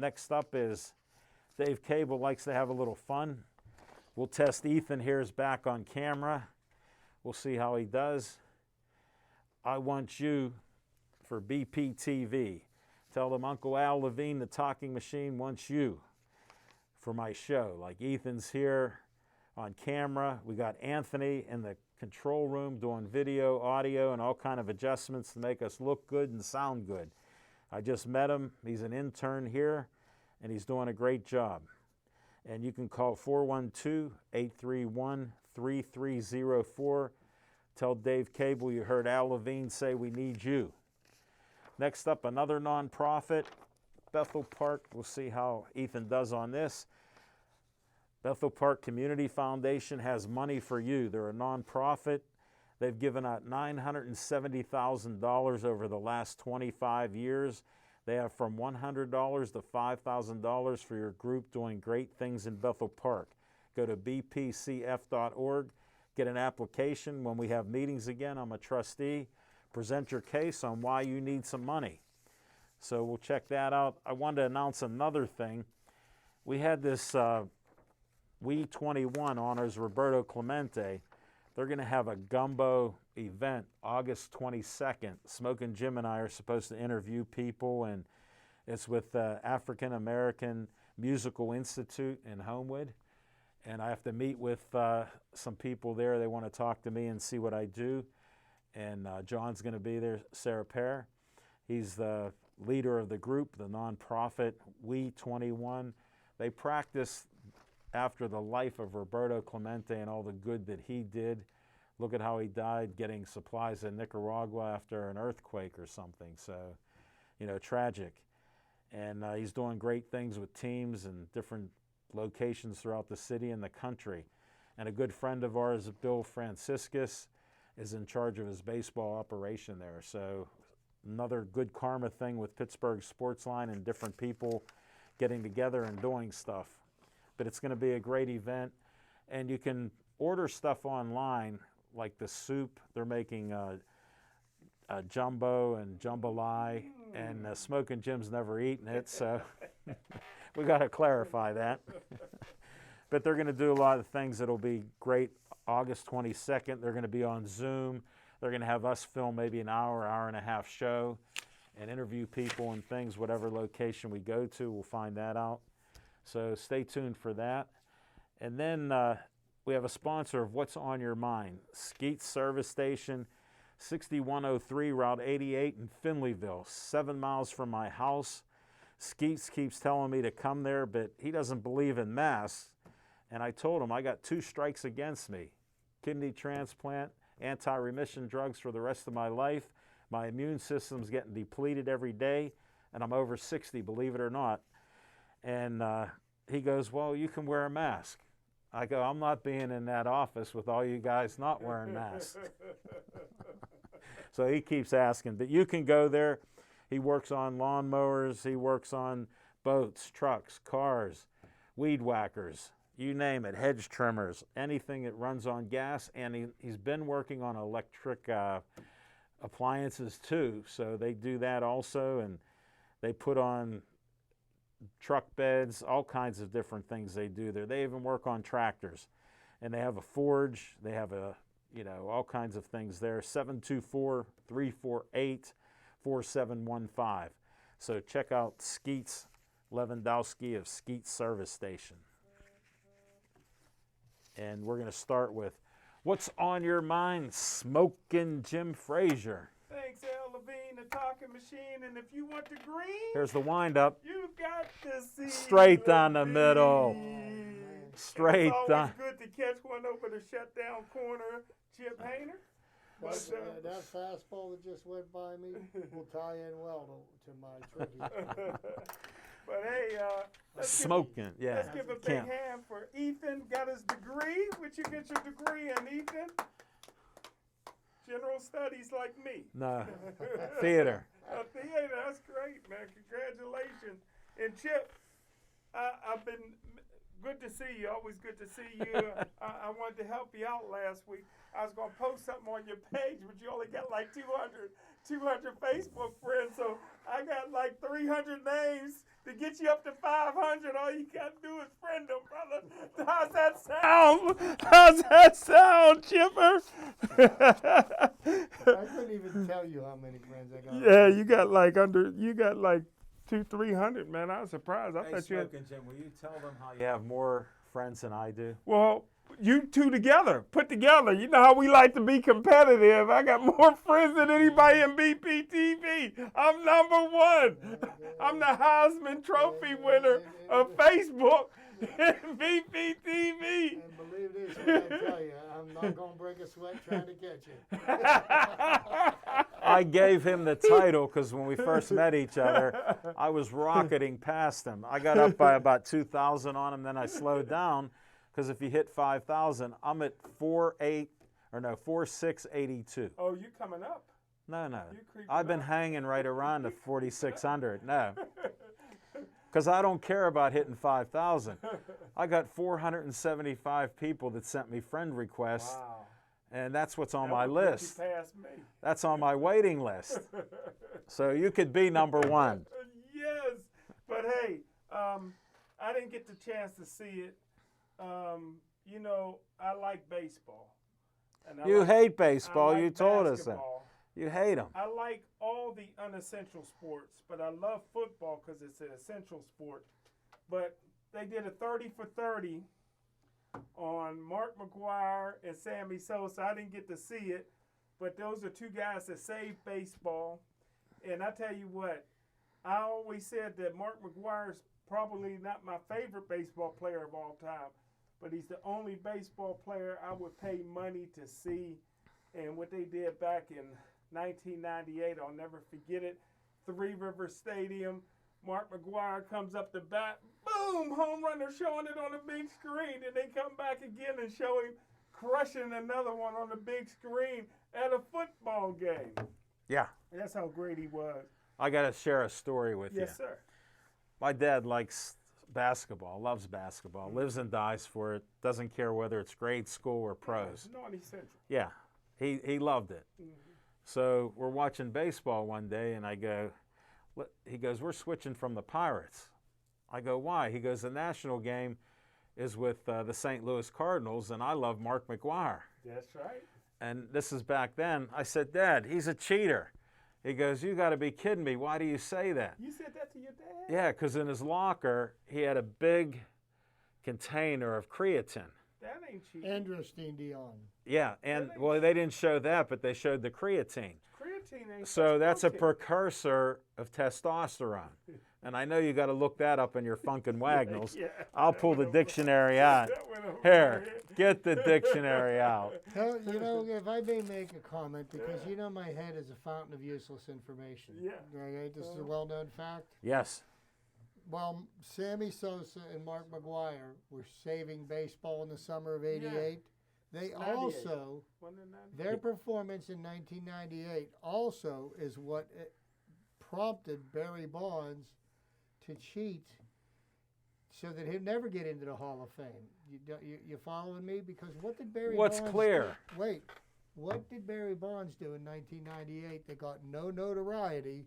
Next up is Dave Cable likes to have a little fun. We'll test Ethan here's back on camera. We'll see how he does. I want you for BPTV. Tell them Uncle Al Levine, the talking machine, wants you for my show. Like Ethan's here on camera. We got Anthony in the control room doing video, audio, and all kind of adjustments to make us look good and sound good. I just met him. He's an intern here, and he's doing a great job. And you can call 412-831-3304. Tell Dave Cable you heard Al Levine say we need you. Next up, another nonprofit, Bethel Park. We'll see how Ethan does on this. Bethel Park Community Foundation has money for you. They're a nonprofit. They've given out $970,000 over the last 25 years. They have from $100 to $5,000 for your group doing great things in Bethel Park. Go to bpcf.org, get an application. When we have meetings again, I'm a trustee. Present your case on why you need some money. So we'll check that out. I wanted to announce another thing. We had this We 21 honors Roberto Clemente. They're going to have a gumbo event August 22nd. Smoking Jim and I are supposed to interview people, and it's with the African American Musical Institute in Homewood. And I have to meet with some people there. They want to talk to me and see what I do. And John's going to be there, Sarah Pear. He's the leader of the group, the nonprofit We 21. They practice after the life of Roberto Clemente and all the good that he did. Look at how he died getting supplies in Nicaragua after an earthquake or something. So, you know, tragic. And he's doing great things with teams and different locations throughout the city and the country. And a good friend of ours, Bill Franciscus, is in charge of his baseball operation there. So another good karma thing with Pittsburgh Sportsline and different people getting together and doing stuff. But it's going to be a great event. And you can order stuff online, like the soup. They're making jumbo and jambalaya, and Smoking Jim's never eaten it, so we got to clarify that. But they're going to do a lot of things that'll be great. August 22nd, they're going to be on Zoom. They're going to have us film maybe an hour, hour and a half show and interview people and things, whatever location we go to, we'll find that out. So stay tuned for that. And then we have a sponsor of What's on Your Mind, Skeets Service Station, 6103 Route 88 in Finleyville, 7 miles from my house. Skeets keeps telling me to come there, but he doesn't believe in masks. And I told him I got 2 strikes against me: kidney transplant, anti-remission drugs for the rest of my life. My immune system's getting depleted every day, and I'm over 60, believe it or not. And he goes, well, you can wear a mask. I go, I'm not being in that office with all you guys not wearing masks. So he keeps asking, but you can go there. He works on lawnmowers, he works on boats, trucks, cars, weed whackers, you name it, hedge trimmers, anything that runs on gas. And he's been working on electric appliances too. So they do that also, and they put on truck beds, all kinds of different things they do there. They even work on tractors, and they have a forge. They have all kinds of things there. 724-348-4715. So check out Skeets Lewandowski of Skeets Service Station. And we're going to start with What's on Your Mind, Smoking Jim Frazier. Thanks, Al Levine, the talking machine. And if you want the green, here's the wind-up. You got to see straight down the middle. Straight down. It's always good to catch one over the shutdown corner, Chip Hainer. That fastball that just went by me will tie in well to my tribute. But hey, let's give a big hand for Ethan. Got his degree. Where'd you get your degree in, Ethan? General studies like me. No, theater. Theater, that's great, man. Congratulations. And Chip, I've been good to see you. Always good to see you. I wanted to help you out last week. I was going to post something on your page, but you only got like 200 200 Facebook friends, so I got like 300 names to get you up to 500. All you got to do is friend them, brother. How's that sound? How's that sound, Chipper? I couldn't even tell you how many friends I got. Yeah, you got like 200-300, man. I was surprised. I Hey, thought you had. Smokin' Jim, will you tell them how you have more friends than I do? Well, you two together, put together. You know how we like to be competitive. I got more friends than anybody in BPTV. I'm number one. I'm the Heisman Trophy winner of Facebook in BPTV. And believe this when I tell you, I'm not gonna break a sweat trying to catch you. I gave him the title because when we first met each other, I was rocketing past him. I got up by about 2,000 on him, then I slowed down because if you hit 5,000, I'm at 4,682. Oh, you coming up? No, no. You creeping I've been up. hanging right around the 4,600. No. Because I don't care about hitting 5,000. I got 475 people that sent me friend requests, Wow. and that's what's on That my would put list. You past me. That's on my waiting list. So you could be number one. Yes, but hey, I didn't get the chance to see it. You know, I like baseball. And I You like- hate I baseball. like You told us that. basketball. You hate them. I like all the unessential sports, but I love football because it's an essential sport. But they did a 30 for 30 on Mark McGuire and Sammy Sosa. I didn't get to see it, but those are two guys that saved baseball. And I tell you what, I always said that Mark McGuire's probably not my favorite baseball player of all time, but he's the only baseball player I would pay money to see. And what they did back in 1998, I'll never forget it. Three River Stadium. Mark McGuire comes up to bat. Boom! Home run. They're showing it on the big screen. And they come back again and show him crushing another one on the big screen at a football game. Yeah. That's how great he was. I got to share a story with you. Yes, sir. My dad likes basketball, loves basketball, lives and dies for it, doesn't care whether it's grade school or pros. Naughty Central. Yeah, he loved it. So we're watching baseball one day, and I go, he goes, we're switching from the Pirates. I go, why? He goes, the national game is with the St. Louis Cardinals, and I love Mark McGuire. That's right. And this is back then. I said, Dad, he's a cheater. He goes, you got to be kidding me. Why do you say that? You said that to your dad? Yeah, because in his locker, he had a big container of creatine. That ain't cheap. Androstine Dion. Yeah, and well, they didn't show that, but they showed the creatine. Creatine ain't So that's a protein. precursor of testosterone. And I know you got to look that up in your Funkin' Wagnalls. Yeah. I'll pull the dictionary out. That went over Here, my head. get the dictionary out. Tell, you know, if I may make a comment, because you know my head is a fountain of useless information. Yeah. Okay, this is a well-known fact. Yes. While Sammy Sosa and Mark McGuire were saving baseball in the summer of '88, they 98. also, Wasn't it 98? their performance in 1998 also is what prompted Barry Bonds to cheat so that he'd never get into the Hall of Fame. You following me? Because what did Barry What's Bonds clear? do? Wait, what did Barry Bonds do in 1998 that got no notoriety?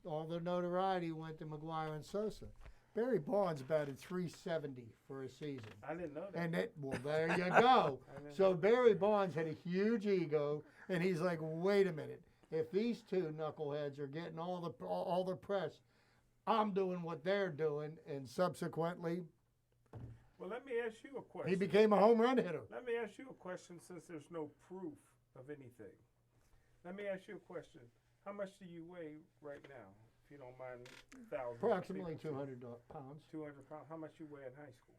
All the notoriety went to McGuire and Sosa. Barry Bonds batted .370 for a season. I didn't know that. And well, there you go. So Barry Bonds had a huge ego, and he's like, wait a minute. If these two knuckleheads are getting all the press, I'm doing what they're doing, and subsequently, Well, let me ask you a question. he became a home run hitter. Let me ask you a question since there's no proof of anything. Let me ask you a question. How much do you weigh right now, if you don't mind? Approximately 200 pounds. 200 pounds. How much you weigh in high school?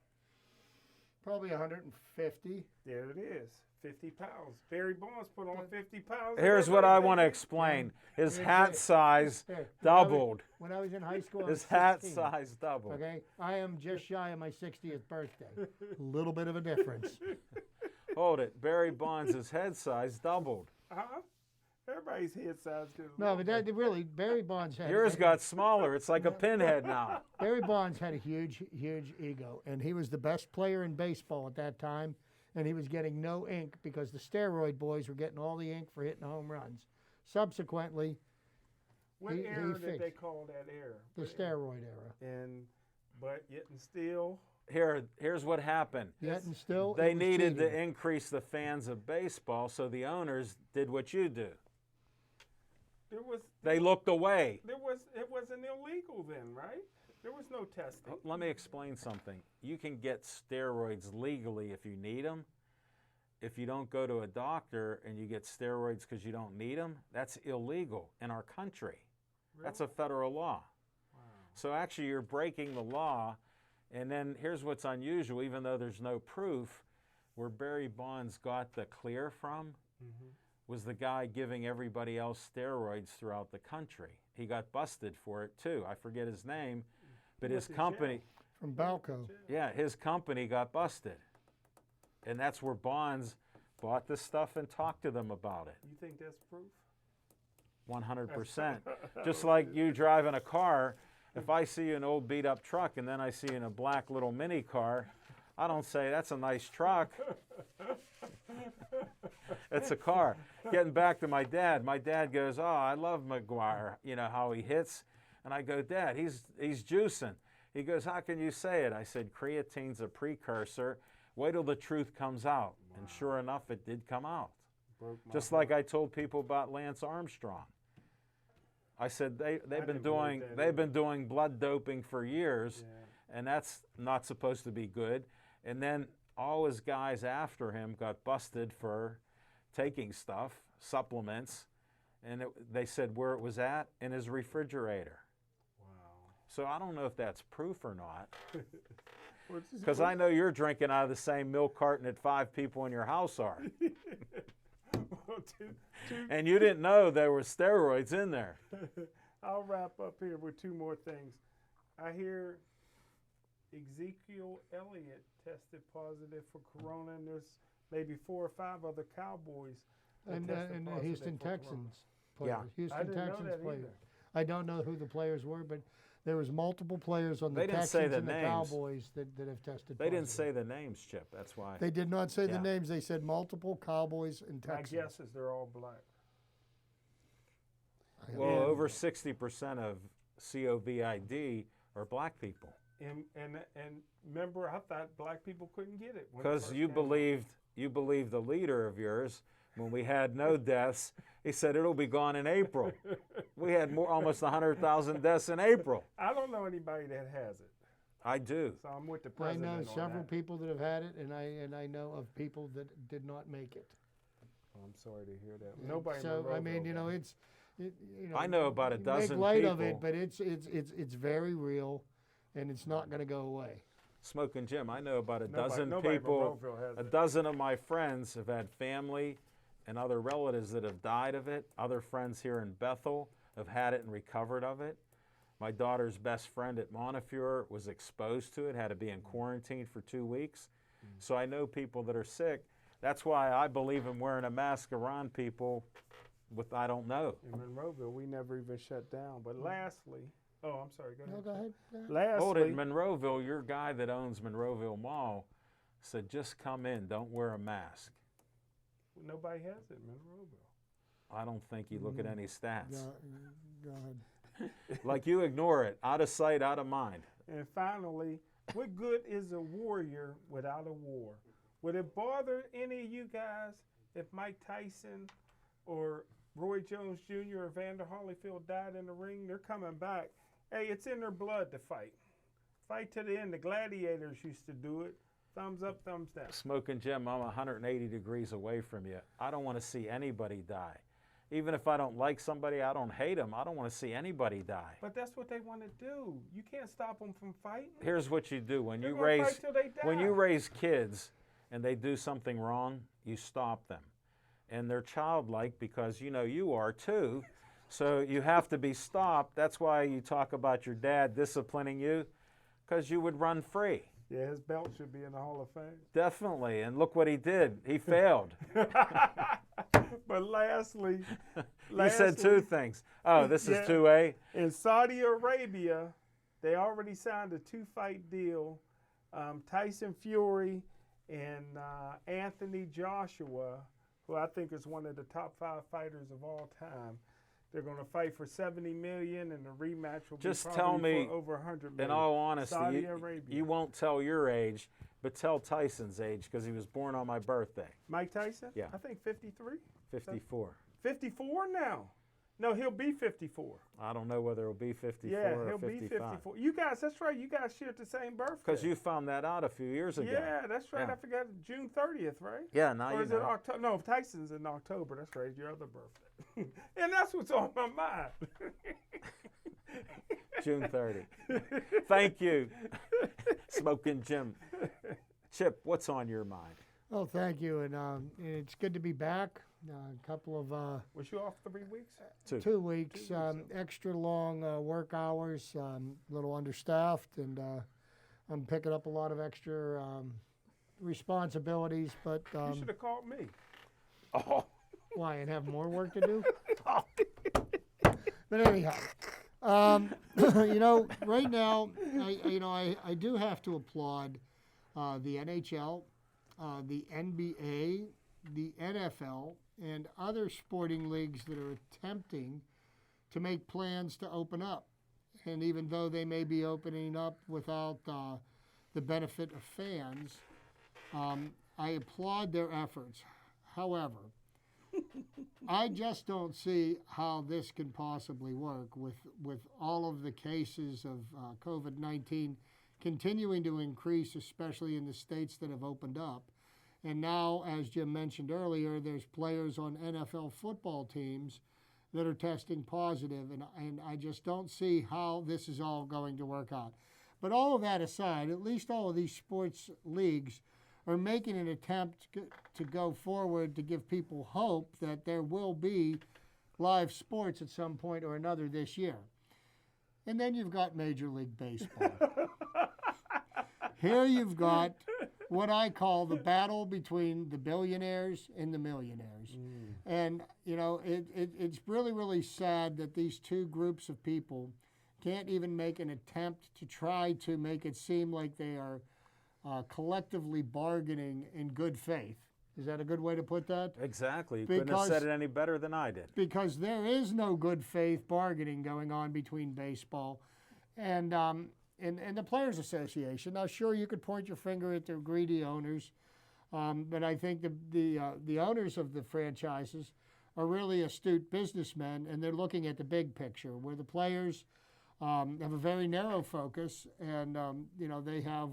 Probably 150. There it is. 50 pounds. Barry Bonds put on 50 pounds. Here's what I want to explain. His hat size There. doubled. When I was in high school, I was His hat 16. size doubled. Okay, I am just shy of my 60th birthday. A little bit of a difference. Hold it. Barry Bonds' head size doubled. Huh? Everybody's head size good. No, but that really, Barry Bonds had. Yours got smaller. It's like a pinhead now. Barry Bonds had a huge ego, and he was the best player in baseball at that time, and he was getting no ink because the steroid boys were getting all the ink for hitting home runs. Subsequently, What He era did they fixed call that era? the What era? steroid era. But yet and still, Here's what happened. Yet and still, They it was needed to cheating. increase the fans of baseball, so the owners did what you do. They looked away. it wasn't illegal then, right? There was no testing. Let me explain something. You can get steroids legally if you need them. If you don't go to a doctor and you get steroids because you don't need them, that's illegal in our country. That's a federal law. Wow. So actually, you're breaking the law. And then here's what's unusual, even though there's no proof, where Barry Bonds got the clear from was the guy giving everybody else steroids throughout the country. He got busted for it too. I forget his name, but his company, From Balco. yeah, his company got busted. And that's where Bonds bought this stuff and talked to them about it. You think that's proof? 100%. Just like you driving a car, if I see an old beat up truck and then I see in a black little mini car, I don't say that's a nice truck. It's a car. Getting back to my dad goes, "Oh, I love McGuire, you know how he hits." And I go, "Dad, he's juicing." He goes, "How can you say it?" I said, "Creatine's a precursor. Wait till the truth comes out." Wow. And sure enough, it did come out. Just like I told people about Lance Armstrong. I said they've been doing blood doping for years, and that's not supposed to be good. And then all his guys after him got busted for taking stuff, supplements, and they said where it was at in his refrigerator. Wow. So I don't know if that's proof or not, because I know you're drinking out of the same milk carton that 5 people in your house are. And you didn't know there were steroids in there. I'll wrap up here with 2 more things. I hear Ezekiel Elliott tested positive for corona, and there's maybe 4 or 5 other Cowboys that And tested positive Houston for corona. Texans players. Yeah. I Houston didn't know Texans that players. either. I don't know who the players were, but there was multiple players on the They didn't Texans say the and the names. Cowboys that have tested They didn't positive. say the names, Chip. That's why. They did not say Yeah. the names. They said multiple Cowboys and My Texans. guess is they're all black. I have Well, no over idea. 60% of COVID are black people. And remember, I thought black people couldn't get it. when it Because first you came out. believed the leader of yours when we had no deaths. He said it'll be gone in April. We had almost 100,000 deaths in April. I don't know anybody that has it, I do. so I'm with the I president. know on several that. people that have had it, and I know of people that did not make it. I'm sorry to hear that. And Nobody. in So I mean, Monroeville you know, does. I know about a you dozen make light of people. it, but it's very real, and it's not going to go away. Smoking Jim, I know about a Nobody- dozen nobody in people. Monroeville has A it. dozen of my friends have had family and other relatives that have died of it. Other friends here in Bethel have had it and recovered of it. My daughter's best friend at Montefiore was exposed to it, had to be in quarantine for 2 weeks. So I know people that are sick. That's why I believe in wearing a mask around people with I don't know. In Monroeville, we never even shut down. But lastly, I'm sorry. Go ahead. No, go ahead. Go ahead. Lastly, Hold it, Monroeville, your guy that owns Monroeville Mall said just come in, don't wear a mask. nobody has it in Monroeville. I don't think you look at any stats. Go ahead. Like you ignore it, out of sight, out of mind. And finally, what good is a warrior without a war? Would it bother any of you guys if Mike Tyson or Roy Jones Jr. or Vander Holyfield died in the ring? They're coming back. Hey, it's in their blood to fight. Fight to the end. The gladiators used to do it. Thumbs up, thumbs down. Smoking Jim, I'm 180 degrees away from you. I don't want to see anybody die. Even if I don't like somebody, I don't hate them. I don't want to see anybody die. But that's what they want to do. You can't stop them from fighting. Here's what you do when They're you gonna raise fight till they die. when you raise kids and they do something wrong, you stop them. And they're childlike because you know you are too. So you have to be stopped. That's why you talk about your dad disciplining you, because you would run free. Yeah, his belt should be in the Hall of Fame. Definitely. And look what he did. He failed. But lastly, You said 2 things. Oh, this Yeah. is 2A? in Saudi Arabia, they already signed a 2-fight deal. Tyson Fury and Anthony Joshua, who I think is one of the top 5 fighters of all time, They're going to fight for $70 million, and the rematch will Just be tell probably me, for over $100 million. In all honesty, Saudi Arabia. you won't tell your age, but tell Tyson's age because he was born on my birthday. Mike Tyson? Yeah. I think 53. 54. 54 now. No, he'll be 54. I don't know whether it'll be 54 Yeah, or he'll 55. be 54. You guys, that's right. You guys shared the same birthday. Because you found that out a few years ago. Yeah, that's right. Yeah. I forgot June 30th, right? Yeah, now Or you is it know. October? No, Tyson's in October. That's right. Your other birthday. And that's what's on my mind. June 30. Thank you, Smoking Jim. Chip, what's on your mind? Well, thank you, and it's good to be back. A couple of Was you off 3 weeks? 2 weeks, extra long work hours, a little understaffed, and I'm picking up a lot of extra responsibilities. But You should have called me. Oh, why? And have more work to do. But anyhow, you know, right now, I do have to applaud the NHL, the NBA, the NFL, and other sporting leagues that are attempting to make plans to open up. And even though they may be opening up without the benefit of fans, I applaud their efforts. However, I just don't see how this can possibly work with all of the cases of COVID-19 continuing to increase, especially in the states that have opened up. And now, as Jim mentioned earlier, there's players on NFL football teams that are testing positive, and I just don't see how this is all going to work out. But all of that aside, at least all of these sports leagues are making an attempt to go forward to give people hope that there will be live sports at some point or another this year. And then you've got Major League Baseball. Here you've got what I call the battle between the billionaires and the millionaires. And, you know, it's really, really sad that these two groups of people can't even make an attempt to try to make it seem like they are collectively bargaining in good faith. Is that a good way to put that? exactly. You couldn't have said it any better than I did. Because there is no good faith bargaining going on between baseball and the Players Association. Now, sure, you could point your finger at the greedy owners, but I think the owners of the franchises are really astute businessmen, and they're looking at the big picture, where the players have a very narrow focus, and you know, they have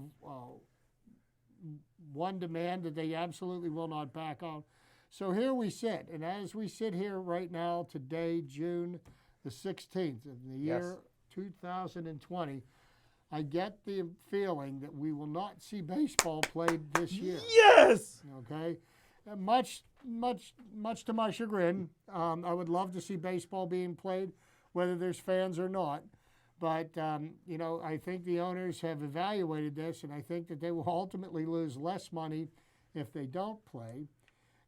one demand that they absolutely will not back on. So here we sit, and as we sit here right now, today, June the 16th of the year 2020, I get the feeling that we will not see baseball played this year. Yes! Okay, much to my chagrin. I would love to see baseball being played, whether there's fans or not. But you know, I think the owners have evaluated this, and I think that they will ultimately lose less money if they don't play.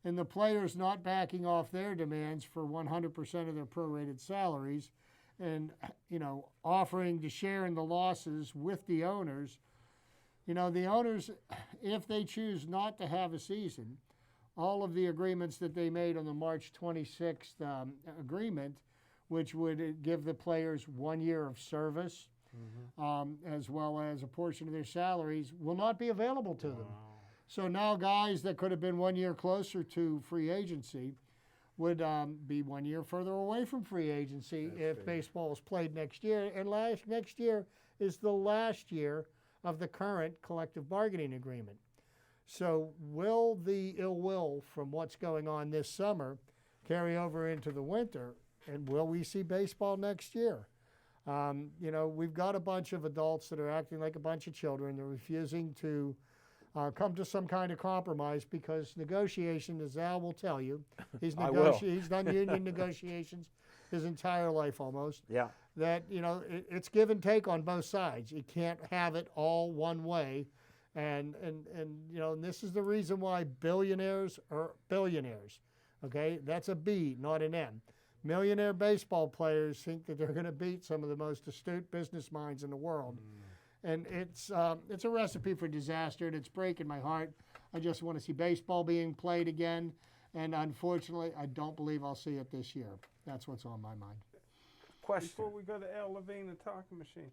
And the players not backing off their demands for 100% of their prorated salaries, and you know, offering to share in the losses with the owners. You know, the owners, if they choose not to have a season, all of the agreements that they made on the March 26th agreement, which would give the players 1 year of service, as well as a portion of their salaries, will not be available to them. So now guys that could have been 1 year closer to free agency would be 1 year further away from free agency if baseball is played next year. And next year is the last year of the current collective bargaining agreement. So will the ill will from what's going on this summer carry over into the winter? And will we see baseball next year? You know, we've got a bunch of adults that are acting like a bunch of children. They're refusing to come to some kind of compromise because negotiation, as Al will tell you, he's done union negotiations his entire life almost. Yeah. That, you know, it's give and take on both sides. You can't have it all one way. And you know, and this is the reason why billionaires are billionaires. Okay, that's a B, not an M. Millionaire baseball players think that they're going to beat some of the most astute business minds in the world. And it's a recipe for disaster, and it's breaking my heart. I just want to see baseball being played again. And unfortunately, I don't believe I'll see it this year. That's what's on my mind. Question. Before we go to Al Levine, the talking machine,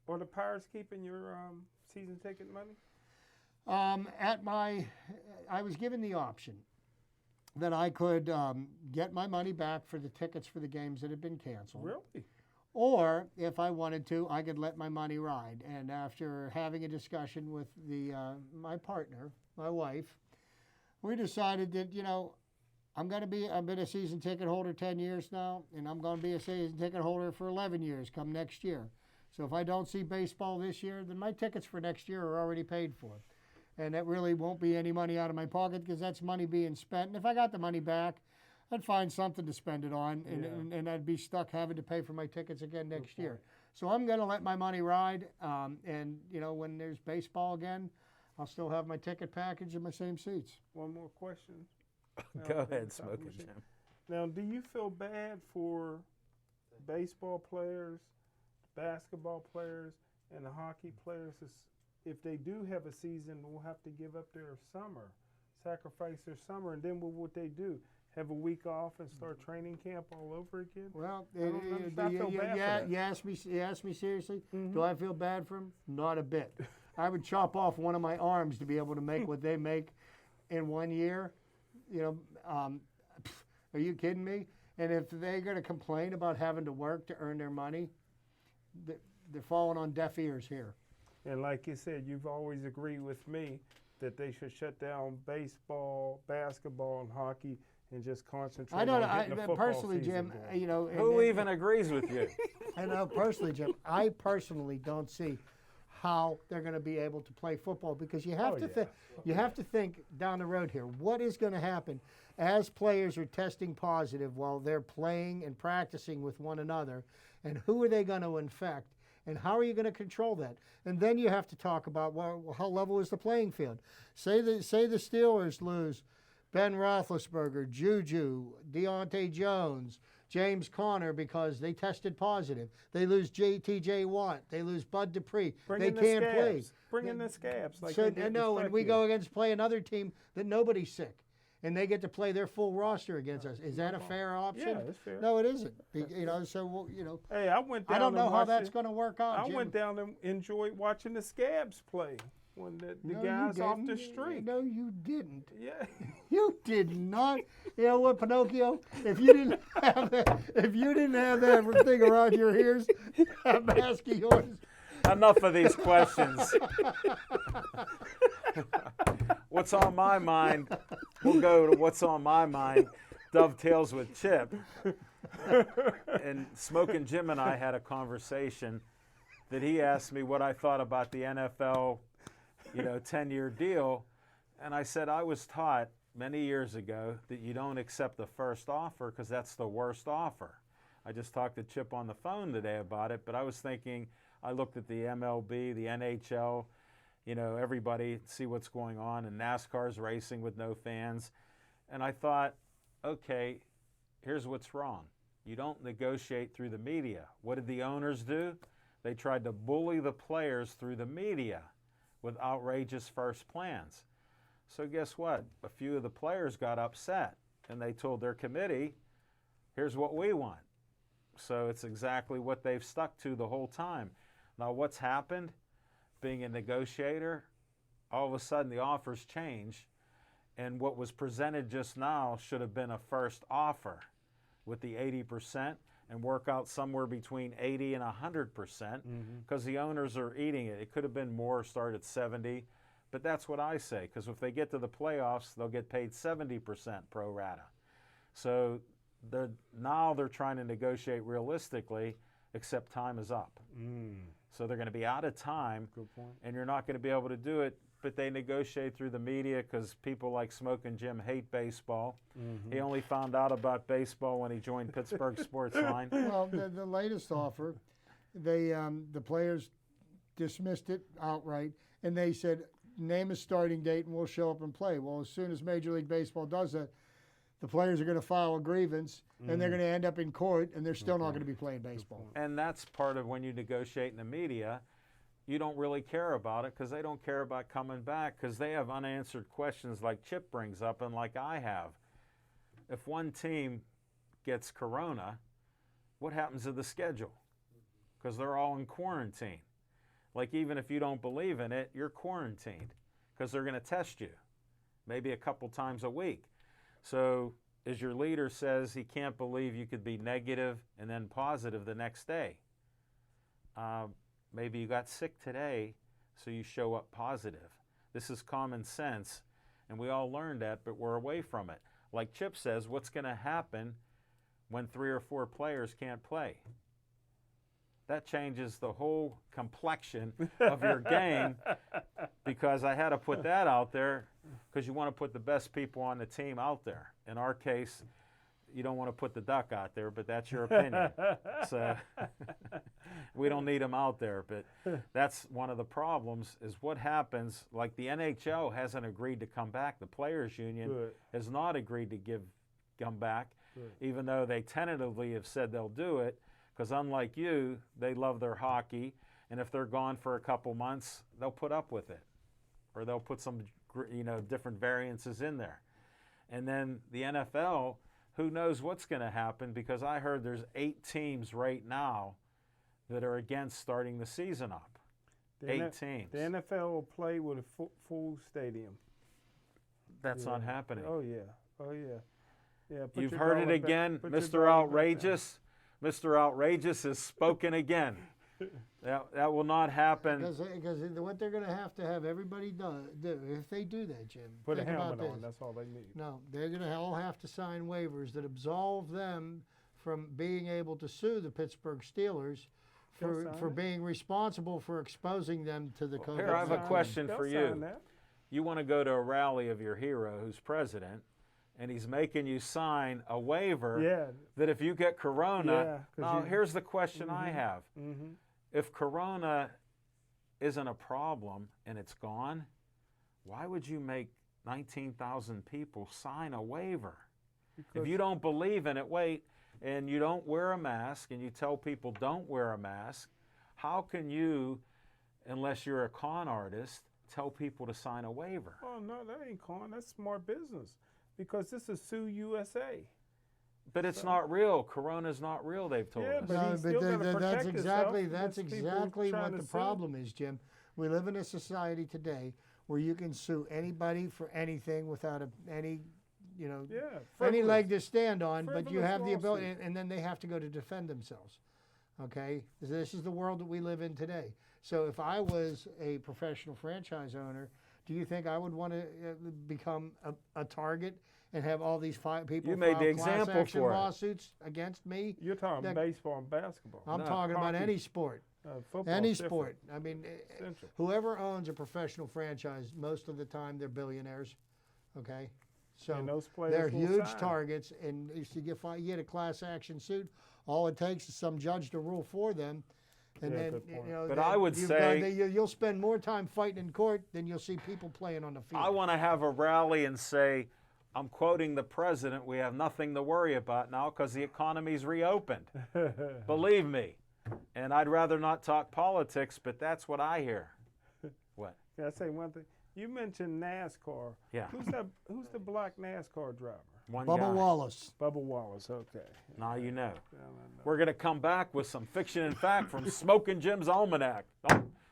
are the Pirates keeping your season ticket money? I was given the option that I could get my money back for the tickets for the games that had been canceled. Really? Or if I wanted to, I could let my money ride. And after having a discussion with my partner, my wife, we decided that, I've been a season ticket holder 10 years now, and I'm going to be a season ticket holder for 11 years come next year. So if I don't see baseball this year, then my tickets for next year are already paid for. And that really won't be any money out of my pocket because that's money being spent. And if I got the money back, I'd find something to spend it on, and I'd be stuck having to pay for my tickets again next year. So I'm going to let my money ride, and when there's baseball again, I'll still have my ticket package and my same seats. One more question. Go Al, ahead, the talking Smoking machine. Jim. Now, do you feel bad for baseball players, basketball players, and the hockey players if they do have a season, will have to give up their summer, sacrifice their summer, and then what would they do? Have a week off and start training camp all over again? Well, I feel bad for that. you asked me seriously. Mhm. Do I feel bad for them? Not a bit. I would chop off one of my arms to be able to make what they make in 1 year. Are you kidding me? And if they're going to complain about having to work to earn their money, they're falling on deaf ears here. And like you said, you've always agreed with me that they should shut down baseball, basketball, and hockey and just concentrate I don't. on getting the football Personally, season Jim. going. Who even agrees with you? I know personally, Jim. I personally don't see how they're going to be able to play football because you have you have to think down the road here. What is going to happen as players are testing positive while they're playing and practicing with one another, and who are they going to infect, and how are you going to control that? And then you have to talk about how level is the playing field. Say the Steelers lose Ben Roethlisberger, Juju, Deontay Jones, James Conner because they tested positive. They lose T.J. Watt. They lose Bud Dupree. They can't play. Bring in the scabs. Like So they did no, with and we Flecky. go against play another team that nobody's sick, and they get to play their full roster against us. Is that a fair option? Yeah, it's fair. No, it isn't. So Hey, I went down. I don't know and how watched that's it. going to work out. I Jim. went down and enjoyed watching the scabs play when the No, guys you off the didn't. street. No, you didn't. Yeah. You did not. You know what, Pinocchio? If you didn't have that thing around your ears, that mask of yours. Enough of these questions. What's on my mind? We'll go to what's on my mind. Dovetails with Chip. And Smoking Jim and I had a conversation that he asked me what I thought about the NFL, 10-year deal. And I said I was taught many years ago that you don't accept the first offer because that's the worst offer. I just talked to Chip on the phone today about it, but I was thinking, I looked at the MLB, the NHL, everybody, see what's going on, and NASCAR's racing with no fans. And I thought, okay, here's what's wrong. You don't negotiate through the media. What did the owners do? They tried to bully the players through the media with outrageous first plans. So guess what? A few of the players got upset, and they told their committee, here's what we want. So it's exactly what they've stuck to the whole time. Now what's happened? Being a negotiator, all of a sudden the offers change, and what was presented just now should have been a first offer with the 80% and work out somewhere between 80 and 100% because the owners are eating it. It could have been more, start at 70, but that's what I say, because if they get to the playoffs, they'll get paid 70% pro rata. So now they're trying to negotiate realistically, except time is up. So they're going to be out of time, Good point. and you're not going to be able to do it, but they negotiate through the media because people like Smoking Jim hate baseball. He only found out about baseball when he joined Pittsburgh Sports Line. Well, the latest offer, the players dismissed it outright, and they said, name a starting date and we'll show up and play. Well, as soon as Major League Baseball does that, the players are going to file a grievance, and they're going to end up in court, and they're still not going to be playing baseball. And that's part of when you negotiate in the media. you don't really care about it because they don't care about coming back because they have unanswered questions like Chip brings up and like I have. If one team gets corona, what happens to the schedule? Because they're all in quarantine. Like even if you don't believe in it, you're quarantined because they're going to test you maybe a couple times a week. So as your leader says, he can't believe you could be negative and then positive the next day. Maybe you got sick today, so you show up positive. This is common sense, and we all learned that, but we're away from it. Like Chip says, what's going to happen when 3 or 4 players can't play? That changes the whole complexion of your game, because I had to put that out there because you want to put the best people on the team out there. In our case, you don't want to put the duck out there, but that's your opinion. So we don't need him out there, but that's one of the problems is what happens, like the NHL hasn't agreed to come back. The Players Union has not agreed to come back, even though they tentatively have said they'll do it, because unlike you, they love their hockey, and if they're gone for a couple months, they'll put up with it, or they'll put some different variances in there. And then the NFL, who knows what's going to happen, because I heard there's 8 teams right now that are against starting the season up. 8 teams. The NFL will play with a full stadium. That's not happening. Oh, yeah. Oh, yeah. Yeah. You've heard it again, Mr. Outrageous. Mr. Outrageous has spoken again. That will not happen. Because what they're going to have everybody do, if they do that, Jim. Put a think about helmet on. this. That's all they need. No, they're going to all have to sign waivers that absolve them from being able to sue the Pittsburgh Steelers for being responsible for exposing them to the COVID. Here, I have a question for you. Sign that. You want to go to a rally of your hero who's president, and he's making you sign a waiver that if you get corona, now here's the question I have. If corona isn't a problem and it's gone, why would you make 19,000 people sign a waiver? If you don't believe in it, wait, and you don't wear a mask and you tell people don't wear a mask, how can you, unless you're a con artist, tell people to sign a waiver? Oh, no, that ain't con. That's smart business, because this is Sue USA. But it's not real. Corona's not real, they've told us. But he's still gotta protect that's exactly himself. that's People exactly trying what to the sue. problem is, Jim. We live in a society today where you can sue anybody for anything without any frivolous. leg to stand on, but you Frivolous have the ability, lawsuit. and then they have to go to defend themselves. Okay, this is the world that we live in today. So if I was a professional franchise owner, do you think I would want to become a target and have all these people You made file the example class action for it. lawsuits against me? You're talking baseball and basketball. I'm No, talking about hockey. any sport. Football's Any different. sport. I mean, Essential. whoever owns a professional franchise, most of the time they're billionaires. Okay, so And those players they're will huge sign. targets. And if you get a class action suit, all it takes is some judge to rule for them, and Yeah, then good point. But I would say- you'll spend more time fighting in court than you'll see people playing on the field. I want to have a rally and say, I'm quoting the president, we have nothing to worry about now because the economy's reopened. Believe me. And I'd rather not talk politics, but that's what I hear. What? Can I say one thing? You mentioned NASCAR. Yeah. Who's the black NASCAR driver? One Bubba guy. Wallace. Bubba Wallace. Okay. Now you know. Yeah, I know. We're going to come back with some fiction and fact from Smoking Jim's Almanac.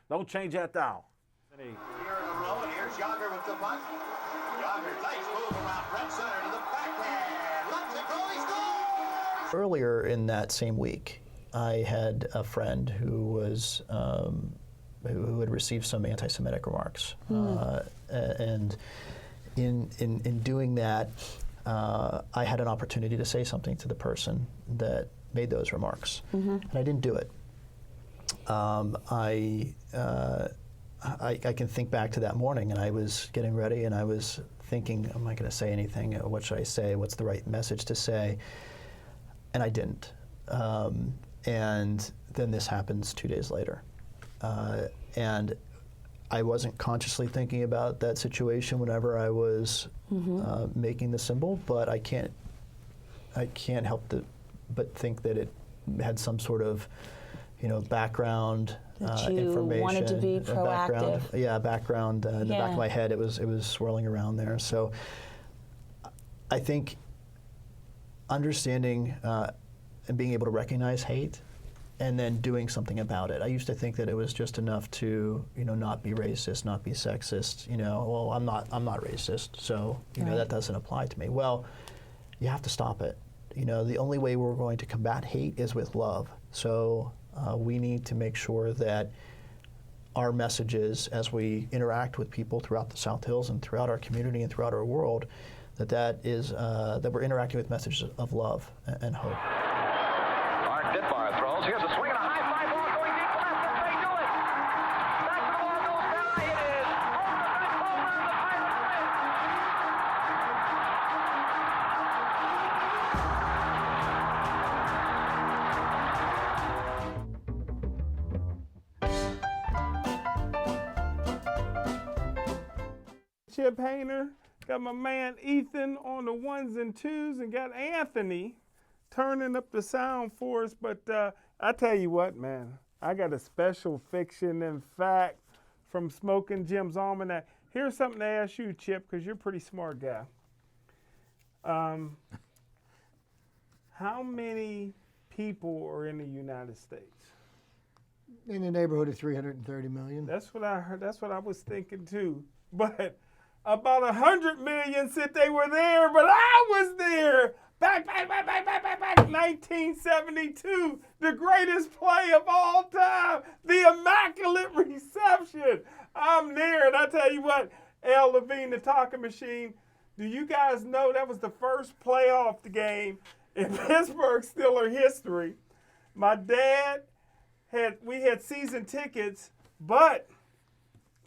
Don't change that dial. Here in the row, and here's Yager with the punt. Yager, nice move around right center to the backhand. Lets it go, he scores! Earlier in that same week, I had a friend who was who had received some anti-Semitic remarks, and in doing that, I had an opportunity to say something to the person that made those remarks, and I didn't do it. I can think back to that morning, and I was getting ready, and I was thinking, am I going to say anything? What should I say? What's the right message to say? And I didn't. And then this happens 2 days later. And I wasn't consciously thinking about that situation whenever I was making the symbol, but I can't help but think that it had some sort of, background That you information. wanted to be Background, proactive. background in the back Yeah. of my head. It was swirling around there. So I think understanding and being able to recognize hate and then doing something about it. I used to think that it was just enough to, not be racist, not be sexist. Well, I'm not racist, so Right. that doesn't apply to me. Well, you have to stop it. The only way we're going to combat hate is with love. So we need to make sure that our messages, as we interact with people throughout the South Hills and throughout our community and throughout our world, that we're interacting with messages of love and hope. Art Ditbar throws. Here's a swing and a high fly ball going deep left, and they do it. Back to the ball goes down. It is over the fence, home run. The Pirates win. Chip Hayner, got my man Ethan on the ones and twos, and got Anthony turning up the sound for us. But I tell you what, man, I got a special fiction and fact from Smoking Jim's Almanac. Here's something to ask you, Chip, because you're a pretty smart guy. How many people are in the United States? In the neighborhood of 330 million. That's what I heard. That's what I was thinking too. But about 100 million said they were there, but I was there. Back, 1972, the greatest play of all time, the Immaculate Reception. I'm there, and I tell you what, Al Levine, the talking machine, do you guys know that was the first playoff game in Pittsburgh Steelers history? My dad we had season tickets, but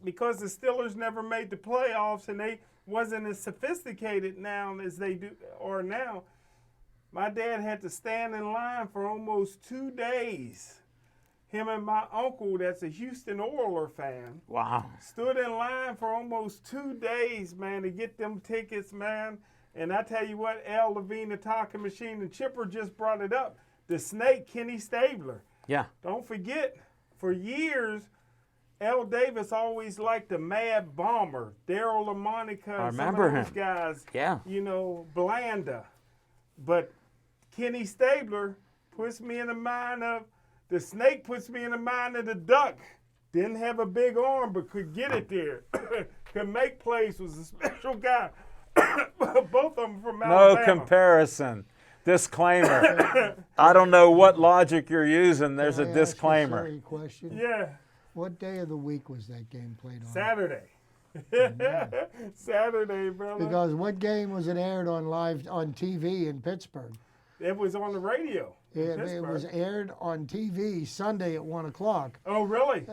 because the Steelers never made the playoffs and they wasn't as sophisticated now as they do or now, my dad had to stand in line for almost 2 days. Him and my uncle, that's a Houston Oilers fan, Wow. stood in line for almost 2 days, man, to get them tickets, man. And I tell you what, Al Levine, the talking machine, and Chipper just brought it up. The Snake, Kenny Stabler. Yeah. Don't forget, for years, Al Davis always liked the Mad Bomber, Daryl LaMonica, I and remember some of those him. guys. Yeah. Blanda. But Kenny Stabler puts me in the mind of the Snake, puts me in the mind of the Duck. Didn't have a big arm, but could get it there. Could make plays. Was a special guy. Both of them from No Alabama. comparison. Disclaimer. I don't know what logic you're using. There's Can a I ask you disclaimer. silly question? Yeah. What day of the week was that game played on? Saturday. Saturday, brother. Because what game was it aired on live on TV in Pittsburgh? It was on the radio. in It was Pittsburgh. aired on TV Sunday at 1 o'clock. Oh, really?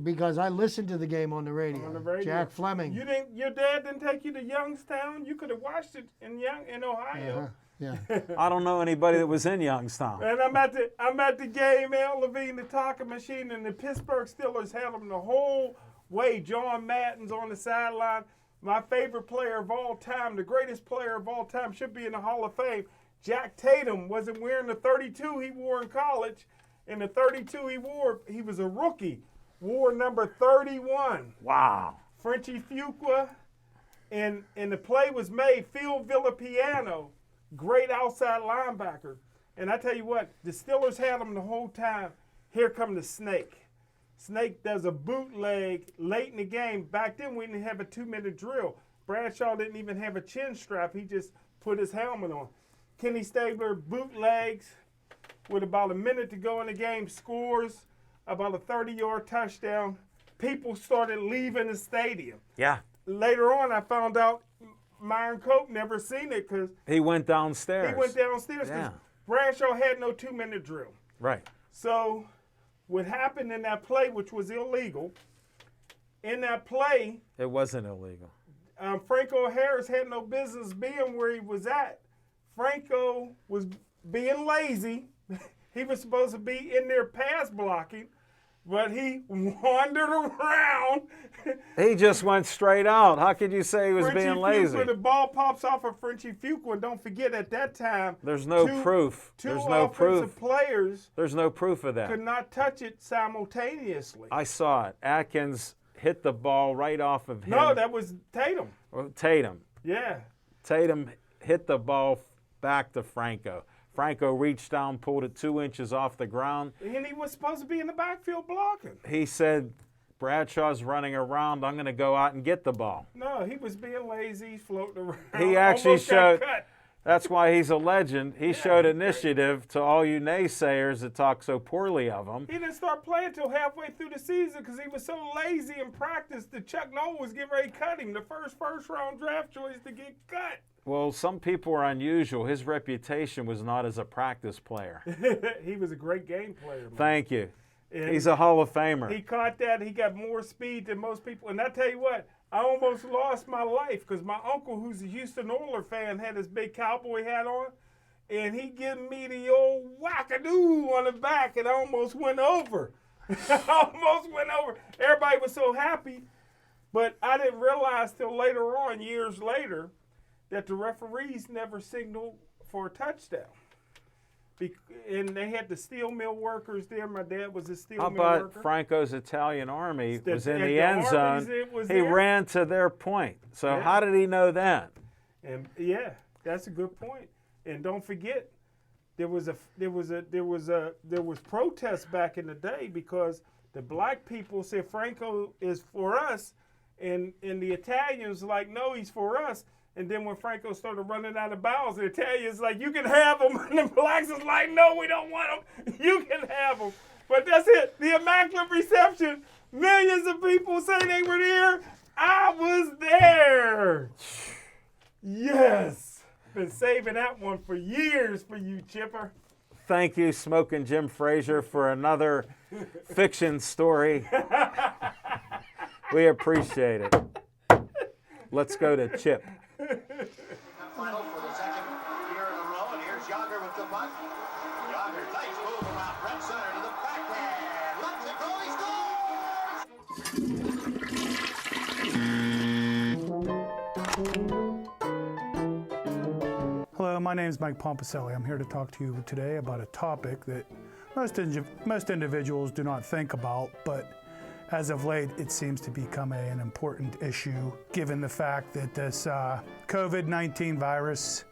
Because I listened to the game on the radio. On the radio. Jack Fleming. Your dad didn't take you to Youngstown? You could have watched it in Ohio. Uh-huh. Yeah. I don't know anybody that was in Youngstown. And I'm at the game, Al Levine, the talking machine, and the Pittsburgh Steelers had them the whole way. John Madden's on the sideline. My favorite player of all time, the greatest player of all time, should be in the Hall of Fame. Jack Tatum wasn't wearing the 32 he wore in college. And the 32 he wore, he was a rookie, wore number 31. Wow. Frenchie Fuqua, and the play was made. Phil Villapiano, great outside linebacker. And I tell you what, the Steelers had him the whole time. Here come the Snake. Snake does a bootleg late in the game. Back then, we didn't have a 2-minute drill. Bradshaw didn't even have a chin strap. He just put his helmet on. Kenny Stabler bootlegs with about a minute to go in the game, scores about a 30-yard touchdown. People started leaving the stadium. Yeah. Later on, I found out Myron Cope never seen it because He went downstairs. he went downstairs because Yeah. Bradshaw had no 2-minute drill. Right. So what happened in that play, which was illegal, in that play, It wasn't illegal. Franco Harris had no business being where he was at. Franco was being lazy. He was supposed to be in there pass blocking. but he wandered around. He just went straight out. How could you say he was Frenchie being lazy? Fuqua, the ball pops off of Frenchie Fuqua, and don't forget at that time, There's no proof. Two There's no offensive proof. players There's no proof of could that. not touch it simultaneously. I saw it. Atkins hit the ball right off of him. No, that was Tatum. Well, Tatum. Yeah. Tatum hit the ball back to Franco. Franco reached down, pulled it 2 inches off the ground. And he was supposed to be in the backfield blocking. He said, Bradshaw's running around. I'm going to go out and get the ball. No, he was being lazy, floating around. He actually Almost got showed. cut. That's why he's a legend. He showed initiative to all you naysayers that talk so poorly of him. He didn't start playing until halfway through the season because he was so lazy in practice that Chuck Noll was getting ready to cut him. The first round draft choice to get cut. Well, some people are unusual. His reputation was not as a practice player. He was a great game player. Man. Thank you. And He's a Hall of Famer. He caught that. He got more speed than most people. And I tell you what, I almost lost my life because my uncle, who's a Houston Oilers fan, had his big cowboy hat on. And he gave me the old wackadoo on the back and I almost went over. Almost went over. Everybody was so happy. But I didn't realize till later on, years later, that the referees never signaled for a touchdown. And they had the steel mill workers there. My dad was a steel How mill about worker. Franco's Italian army was in at the the end Arby's, zone? it was He there. ran to their point. So Yeah. how did he know that? And yeah, that's a good point. And don't forget, there was protests back in the day because the black people said Franco is for us, and the Italians like, no, he's for us. And then when Franco started running out of bounds, the Italians like, you can have him. And the blacks is like, no, we don't want him. You can have him. But that's it. The Immaculate Reception. Millions of people say they were there. I was there. Yes. Been saving that one for years for you, Chipper. Thank you, Smoking Jim Frazier, for another fiction story. We appreciate it. Let's go to Chip. Final for the second year in a row, and here's Yager with the punt. Yager, nice move around right center to the backhand. Lets it go, he scores! Hello, my name is Mike Pompicelli. I'm here to talk to you today about a topic that most individuals do not think about, but as of late, it seems to become an important issue given the fact that this COVID-19 virus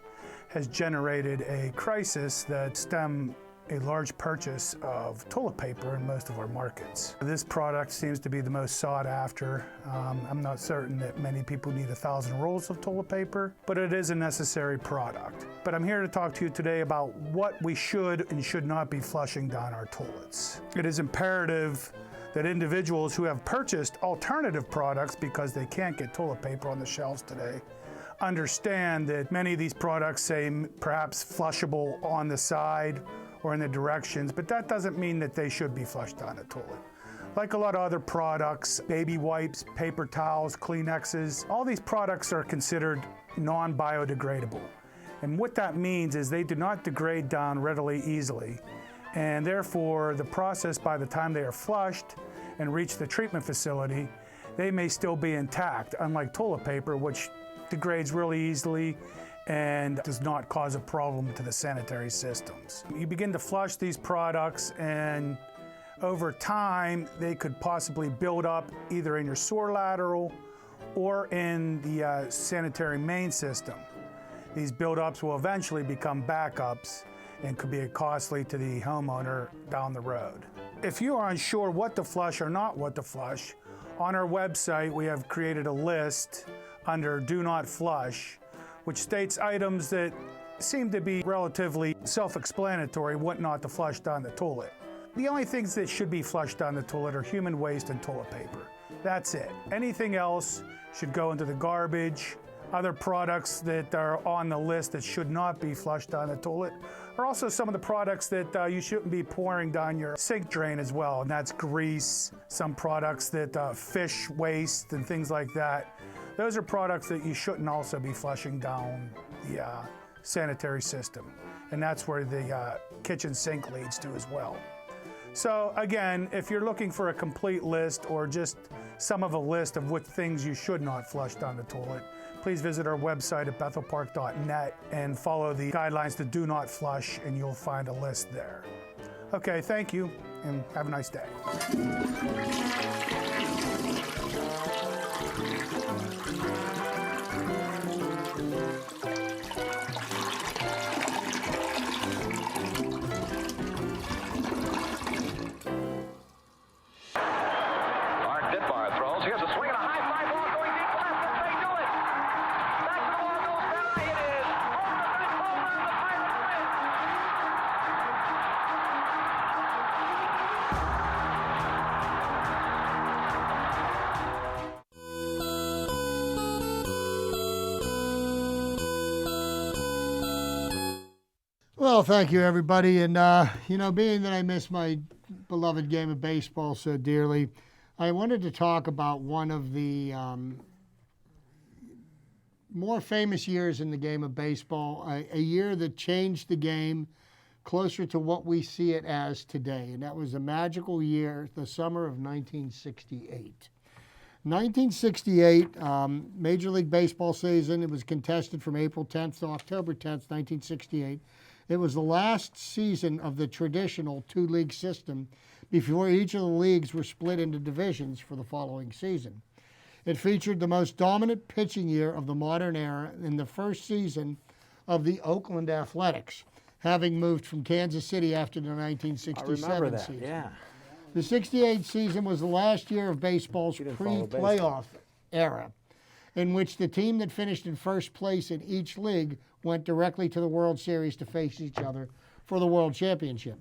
has generated a crisis that stemmed a large purchase of toilet paper in most of our markets. This product seems to be the most sought after. I'm not certain that many people need 1,000 rolls of toilet paper, but it is a necessary product. But I'm here to talk to you today about what we should and should not be flushing down our toilets. It is imperative that individuals who have purchased alternative products because they can't get toilet paper on the shelves today understand that many of these products say perhaps flushable on the side or in the directions, but that doesn't mean that they should be flushed down the toilet. Like a lot of other products, baby wipes, paper towels, Kleenexes, all these products are considered non-biodegradable. And what that means is they do not degrade down readily easily. And therefore, the process, by the time they are flushed and reach the treatment facility, they may still be intact, unlike toilet paper, which degrades really easily and does not cause a problem to the sanitary systems. You begin to flush these products, and over time, they could possibly build up either in your sewer lateral or in the sanitary main system. These buildups will eventually become backups and could be costly to the homeowner down the road. If you are unsure what to flush or not what to flush, on our website we have created a list under Do Not Flush, which states items that seem to be relatively self-explanatory what not to flush down the toilet. The only things that should be flushed down the toilet are human waste and toilet paper. That's it. Anything else should go into the garbage. Other products that are on the list that should not be flushed down the toilet are also some of the products that you shouldn't be pouring down your sink drain as well, and that's grease, some products that fish waste and things like that. Those are products that you shouldn't also be flushing down the sanitary system, and that's where the kitchen sink leads to as well. So again, if you're looking for a complete list or just some of a list of what things you should not flush down the toilet, please visit our website at bethelpark.net and follow the guidelines to do not flush, and you'll find a list there. Okay, thank you, and have a nice day. Art Ditbar throws. Here's a swing and a high fly ball going deep left. If they do it. Back to the wall goes Belli. It is over the fence. Home run. The Pirates win. Well, thank you, everybody. And, being that I miss my beloved game of baseball so dearly, I wanted to talk about one of the more famous years in the game of baseball, a year that changed the game closer to what we see it as today. And that was a magical year, the summer of 1968. 1968, Major League Baseball season. It was contested from April 10th to October 10th, 1968. It was the last season of the traditional two-league system before each of the leagues were split into divisions for the following season. It featured the most dominant pitching year of the modern era in the first season of the Oakland Athletics, having moved from Kansas City after the I 1967 remember that. season. Yeah. The 68 season was the last year of baseball's You didn't follow pre-playoff era, in which the team that finished in first place in each league went directly to the World Series to face each other for the World Championship.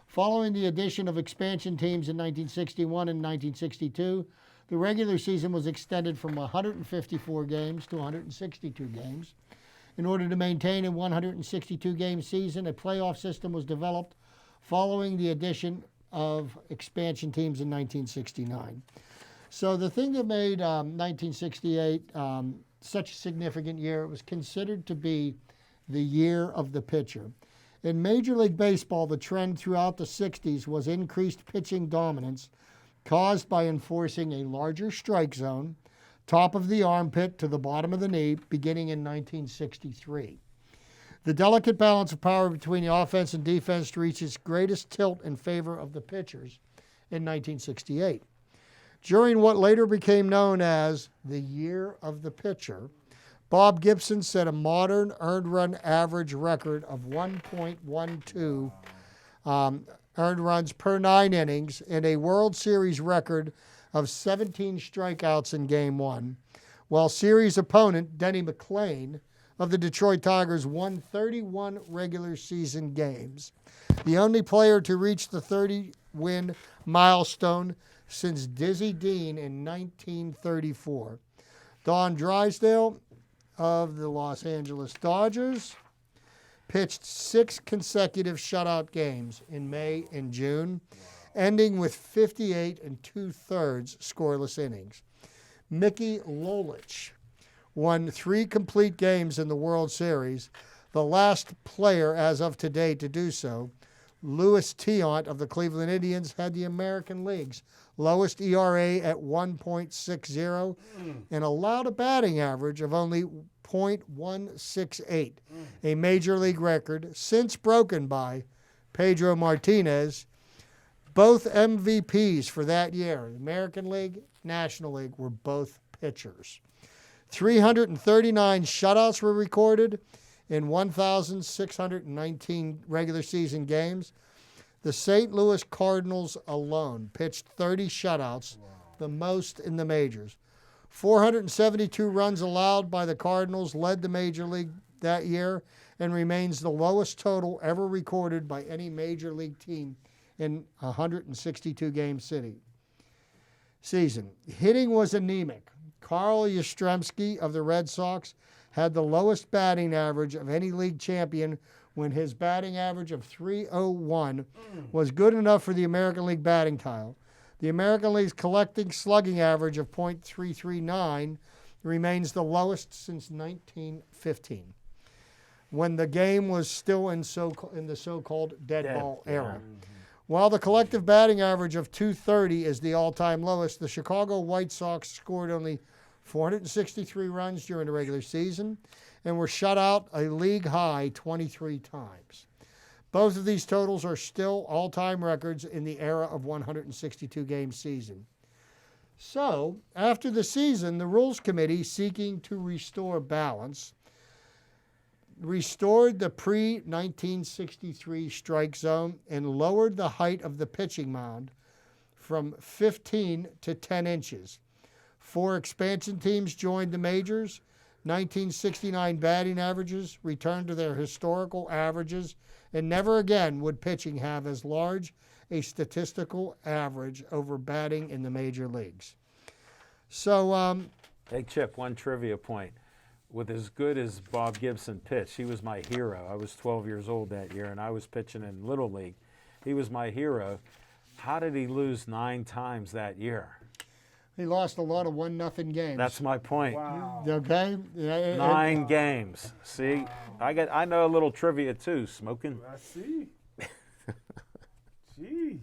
Following the addition of expansion teams in 1961 and 1962, the regular season was extended from 154 games to 162 games. In order to maintain a 162-game season, a playoff system was developed following the addition of expansion teams in 1969. So the thing that made 1968 such a significant year, it was considered to be the year of the pitcher. In Major League Baseball, the trend throughout the 60s was increased pitching dominance caused by enforcing a larger strike zone, top of the armpit to the bottom of the knee, beginning in 1963. The delicate balance of power between the offense and defense reached its greatest tilt in favor of the pitchers in 1968. During what later became known as the Year of the Pitcher, Bob Gibson set a modern earned run average record of 1.12 earned runs per 9 innings and a World Series record of 17 strikeouts in Game 1, while series opponent Denny McLain of the Detroit Tigers won 31 regular season games, the only player to reach the 30-win milestone since Dizzy Dean in 1934. Don Drysdale of the Los Angeles Dodgers pitched 6 consecutive shutout games in May and June, ending with 58 2/3 scoreless innings. Mickey Lolich won 3 complete games in the World Series, the last player as of today to do so. Louis Tiant of the Cleveland Indians had the American League's lowest ERA at 1.60 and allowed a batting average of only .168, a major league record since broken by Pedro Martinez. Both MVPs for that year, American League, National League, were both pitchers. 339 shutouts were recorded in 1,619 regular season games. The St. Louis Cardinals alone pitched 30 shutouts, the most in the majors. 472 runs allowed by the Cardinals led the major league that year and remains the lowest total ever recorded by any major league team in a 162-game season. Hitting was anemic. Carl Yastrzemski of the Red Sox had the lowest batting average of any league champion when his batting average of .301 was good enough for the American League batting title. The American League's collecting slugging average of .339 remains the lowest since 1915, when the game was still in the so-called dead ball era. While the collective batting average of .230 is the all-time lowest, the Chicago White Sox scored only 463 runs during the regular season and were shut out a league-high 23 times. Both of these totals are still all-time records in the era of 162-game season. So, after the season, the Rules Committee, seeking to restore balance, restored the pre-1963 strike zone and lowered the height of the pitching mound from 15 to 10 inches. 4 expansion teams joined the majors. 1969 batting averages returned to their historical averages, and never again would pitching have as large a statistical average over batting in the major leagues. So, Hey, Chip, one trivia point. With as good as Bob Gibson pitched, he was my hero. I was 12 years old that year, and I was pitching in Little League. He was my hero. How did he lose 9 times that year? he lost a lot of 1-0 games. That's my point. Wow. Okay? 9 games. See, I know a little trivia too. Smoking. I see. Jeez.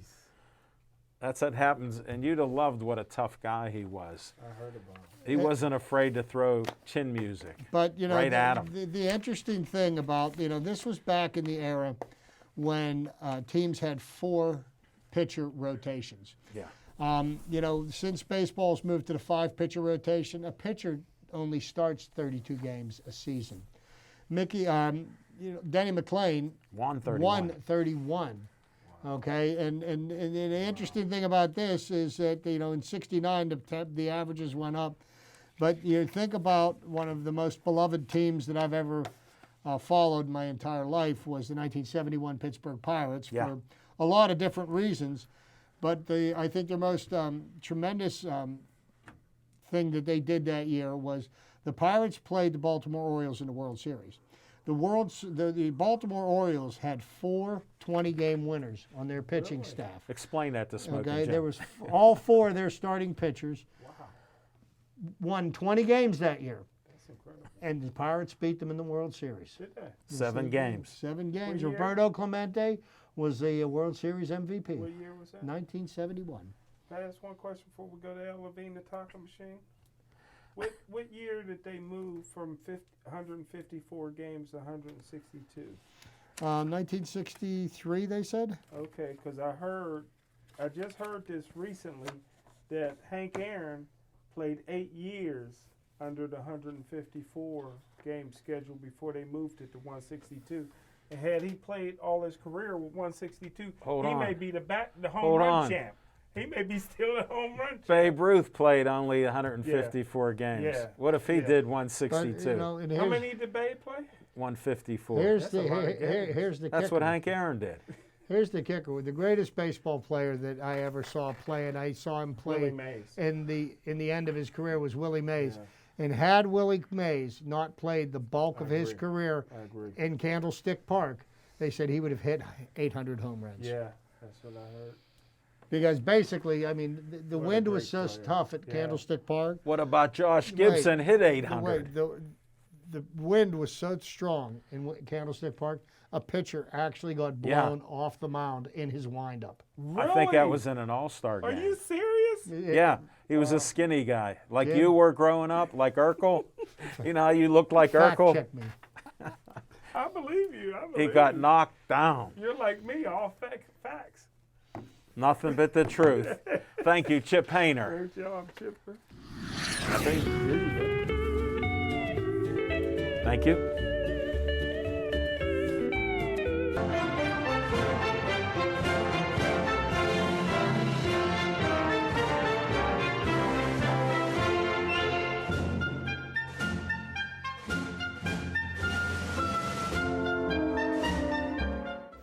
That's what happens, and you'd have loved what a tough guy he was. I heard about it. He wasn't afraid to throw chin music. But, you know, Right at 'em. the interesting thing about, you know, this was back in the era when teams had 4 pitcher rotations. Yeah. You know, since baseball's moved to the 5-pitcher rotation, a pitcher only starts 32 games a season. Denny McLain Won 31. won 31. Okay, and the interesting thing about this is that, you know, in '69 the averages went up, but you think about one of the most beloved teams that I've ever followed my entire life was the 1971 Pittsburgh Pirates Yeah. for a lot of different reasons, but I think the most tremendous thing that they did that year was the Pirates played the Baltimore Orioles in the World Series. The Baltimore Orioles had 4 20-game winners on their pitching staff. Explain that to Smokey Okay, Jim. there was all 4 of their starting pitchers won 20 games that year, That's incredible. and the Pirates beat them in the World Series. Did they? 7 games. 7 games. year? Roberto Clemente was the World Series What MVP. year was that? 1971. Can I ask one question before we go to Al Levine, the taco machine? What year did they move from 154 games to 162? 1963, they said. Okay, because I just heard this recently that Hank Aaron played 8 years under the 154 game schedule before they moved it to 162. And had he played all his career with 162, Hold he on. may be the home Hold run on. champ. He may be still the home run champ. Babe Ruth played only 154 games. Yeah. What if he Yeah. did But, 162? you know, and How here's, many did Babe play? 154. here's That's the a lot of here's the That's kicker. what Hank Aaron did. Here's the kicker. The greatest baseball player that I ever saw play, and I saw him play Willie Mays. in the end of his career, was Willie Mays. Yeah. And had Willie Mays not played the bulk of his agree. career I agree. in Candlestick Park, they said he would have hit 800 home runs. Yeah, that's what I heard. Because basically, I mean, the What a wind was great so player. tough at Yeah. Candlestick Park. What about Josh Gibson? Hit The, 800. the wind was so strong in Candlestick Park, a pitcher actually got Yeah. blown off the mound in his windup. I think that Really? was in an All-Star Are game. you serious? Yeah, he was a skinny guy, like Yeah. you were growing up, like Urkel. You know how you looked like Fact Urkel? check me. I believe you. I He believe got you. knocked down. You're like me, all facts. Nothing but the truth. Thank you, Chip Hayner. Great job, Chipper. Thank you.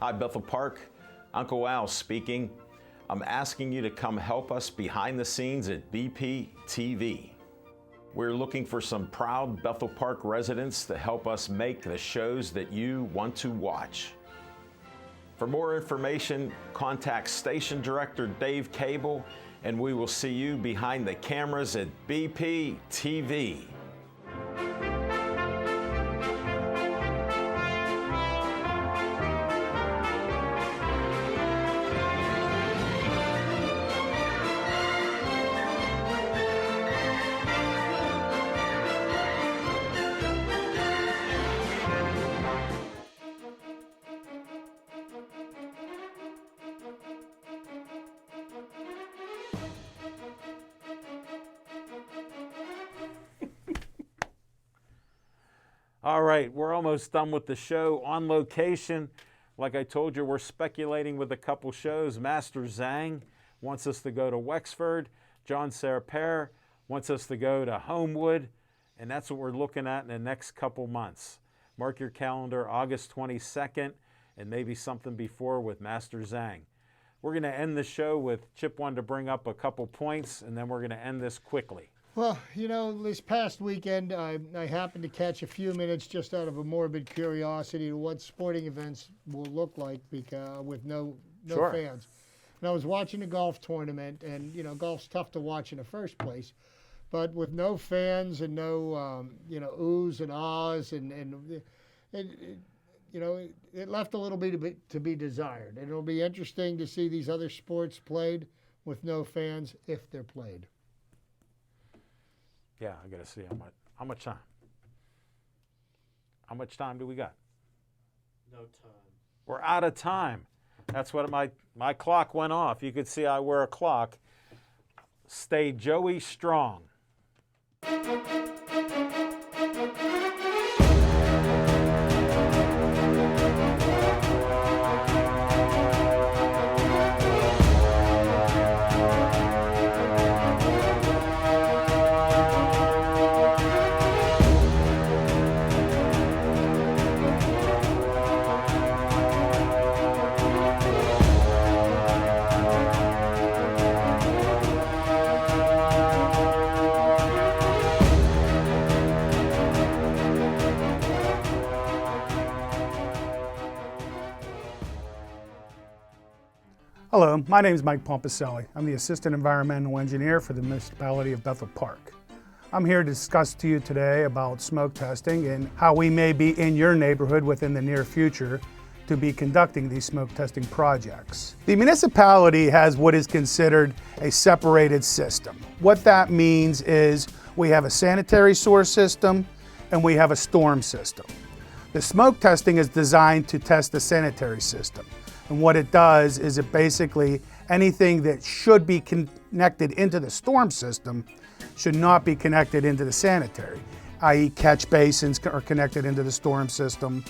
Hi, Bethel Park. Uncle Al speaking. I'm asking you to come help us behind the scenes at BP TV. We're looking for some proud Bethel Park residents to help us make the shows that you want to watch. For more information, contact Station Director Dave Cable, and we will see you behind the cameras at BP TV. All right, we're almost done with the show. On location, like I told you, we're speculating with a couple shows. Master Zhang wants us to go to Wexford. John Serpere wants us to go to Homewood. And that's what we're looking at in the next couple months. Mark your calendar, August 22nd, and maybe something before with Master Zhang. We're going to end the show with Chip wanted to bring up a couple points, and then we're going to end this quickly. Well, you know, this past weekend, I happened to catch a few minutes just out of a morbid curiosity to what sporting events will look like with no Sure. fans. And I was watching a golf tournament, and, you know, golf's tough to watch in the first place. But with no fans and no, oohs and ahs, and it left a little bit to be desired. And it'll be interesting to see these other sports played with no fans if they're played. Yeah, I got to see how much time. How much time do we got? No time. We're out of time. That's what my clock went off. You could see I wear a clock. Stay Joey strong. Hello, my name is Mike Pompicelli. I'm the Assistant Environmental Engineer for the Municipality of Bethel Park. I'm here to discuss to you today about smoke testing and how we may be in your neighborhood within the near future to be conducting these smoke testing projects. The municipality has what is considered a separated system. What that means is we have a sanitary source system and we have a storm system. The smoke testing is designed to test the sanitary system. And what it does is it basically, anything that should be connected into the storm system should not be connected into the sanitary, i.e. catch basins are connected into the storm system,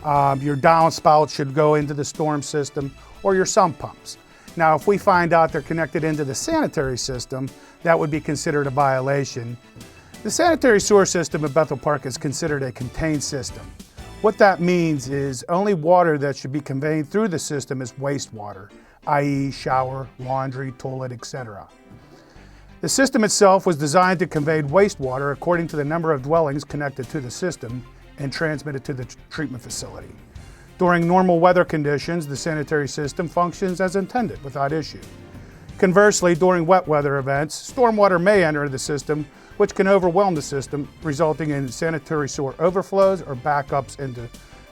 your downspout should go into the storm system, or your sump pumps. Now, if we find out they're connected into the sanitary system, that would be considered a violation. The sanitary sewer system at Bethel Park is considered a contained system. What that means is only water that should be conveyed through the system is wastewater, i.e. shower, laundry, toilet, etc. The system itself was designed to convey wastewater according to the number of dwellings connected to the system and transmitted to the treatment facility. During normal weather conditions, the sanitary system functions as intended without issue. Conversely, during wet weather events, stormwater may enter the system, which can overwhelm the system, resulting in sanitary sewer overflows or backups into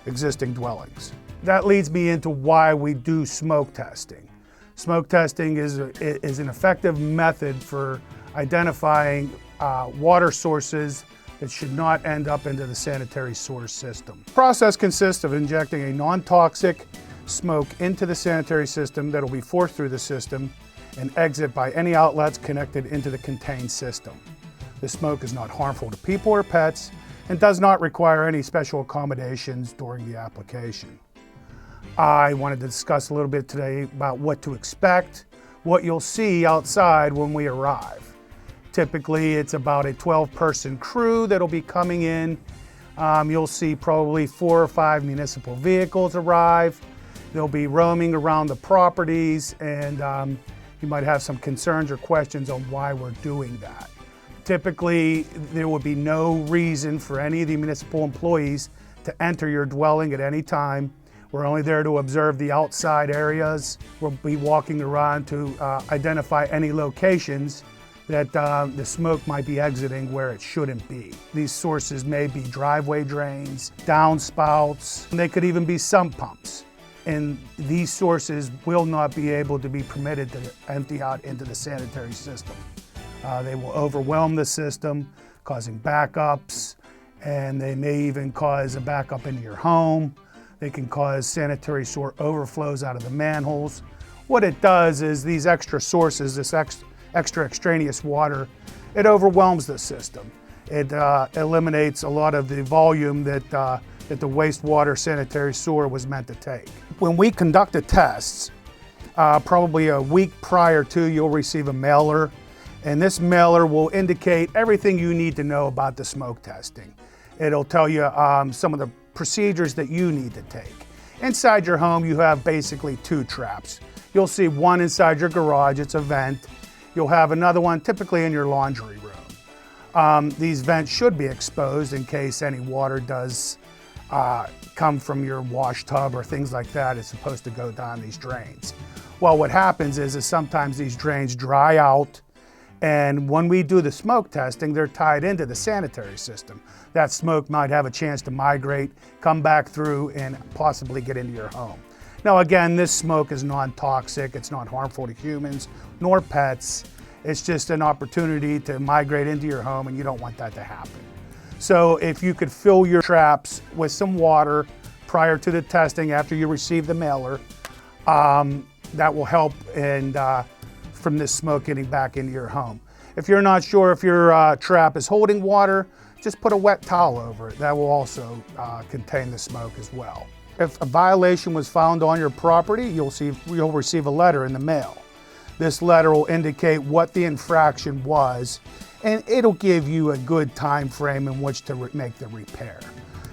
existing dwellings. That leads me into why we do smoke testing. Smoke testing is an effective method for identifying water sources that should not end up into the sanitary sewer system. The process consists of injecting a non-toxic smoke into the sanitary system that will be forced through the system and exit by any outlets connected into the contained system. The smoke is not harmful to people or pets and does not require any special accommodations during the application. I wanted to discuss a little bit today about what to expect, what you'll see outside when we arrive. Typically, it's about a 12-person crew that'll be coming in. You'll see probably 4 or 5 municipal vehicles arrive. They'll be roaming around the properties, and you might have some concerns or questions on why we're doing that. Typically, there would be no reason for any of the municipal employees to enter your dwelling at any time. We're only there to observe the outside areas. We'll be walking around to identify any locations that the smoke might be exiting where it shouldn't be. These sources may be driveway drains, downspouts, and they could even be sump pumps. And these sources will not be able to be permitted to empty out into the sanitary system. They will overwhelm the system, causing backups, and they may even cause a backup into your home. They can cause sanitary sewer overflows out of the manholes. What it does is these extra sources, this extra extraneous water, it overwhelms the system. It eliminates a lot of the volume that the wastewater sanitary sewer was meant to take. When we conduct the tests, probably a week prior to, you'll receive a mailer, and this mailer will indicate everything you need to know about the smoke testing. It'll tell you some of the procedures that you need to take. Inside your home, you have basically 2 traps. You'll see one inside your garage, it's a vent. You'll have another one typically in your laundry room. These vents should be exposed in case any water does come from your wash tub or things like that. It's supposed to go down these drains. Well, what happens is sometimes these drains dry out, and when we do the smoke testing, they're tied into the sanitary system. That smoke might have a chance to migrate, come back through, and possibly get into your home. Now again, this smoke is non-toxic, it's not harmful to humans nor pets. It's just an opportunity to migrate into your home, and you don't want that to happen. So if you could fill your traps with some water prior to the testing after you receive the mailer, that will help from this smoke getting back into your home. If you're not sure if your trap is holding water, just put a wet towel over it. That will also contain the smoke as well. If a violation was found on your property, you'll receive a letter in the mail. This letter will indicate what the infraction was, and it'll give you a good time frame in which to make the repair.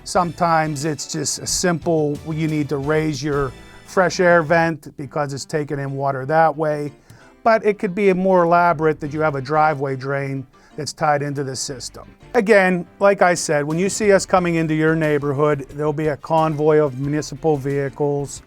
Sometimes it's just a simple, you need to raise your fresh air vent because it's taking in water that way. But it could be more elaborate that you have a driveway drain that's tied into the system. Again, like I said, when you see us coming into your neighborhood, there'll be a convoy of municipal vehicles.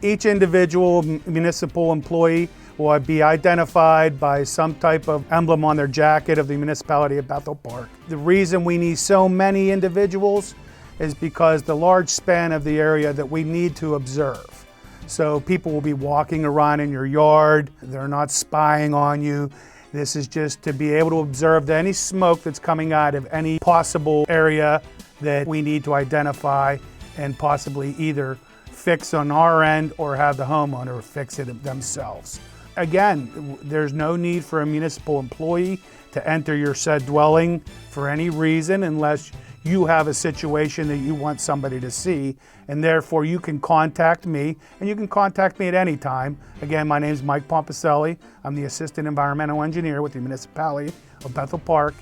Each individual municipal employee will be identified by some type of emblem on their jacket of the municipality of Bethel Park. The reason we need so many individuals is because the large span of the area that we need to observe. So people will be walking around in your yard, they're not spying on you. This is just to be able to observe any smoke that's coming out of any possible area that we need to identify and possibly either fix on our end or have the homeowner fix it themselves. Again, there's no need for a municipal employee to enter your said dwelling for any reason unless you have a situation that you want somebody to see, and therefore you can contact me, and you can contact me at any time. Again, my name is Mike Pompicelli. I'm the Assistant Environmental Engineer with the Municipality of Bethel Park,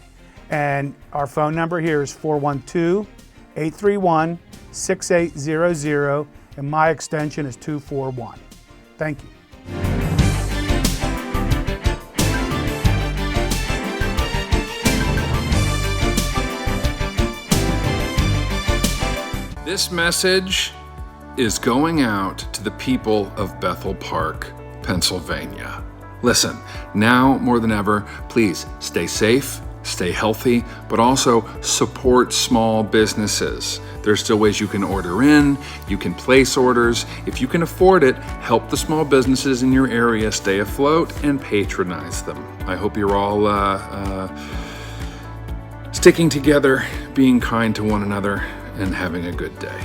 and our phone number here is 412-831-6800, and my extension is 241. Thank you. This message is going out to the people of Bethel Park, Pennsylvania. Listen, now more than ever, please stay safe, stay healthy, but also support small businesses. There's still ways you can order in, you can place orders. If you can afford it, help the small businesses in your area stay afloat and patronize them. I hope you're all sticking together, being kind to one another, and having a good day.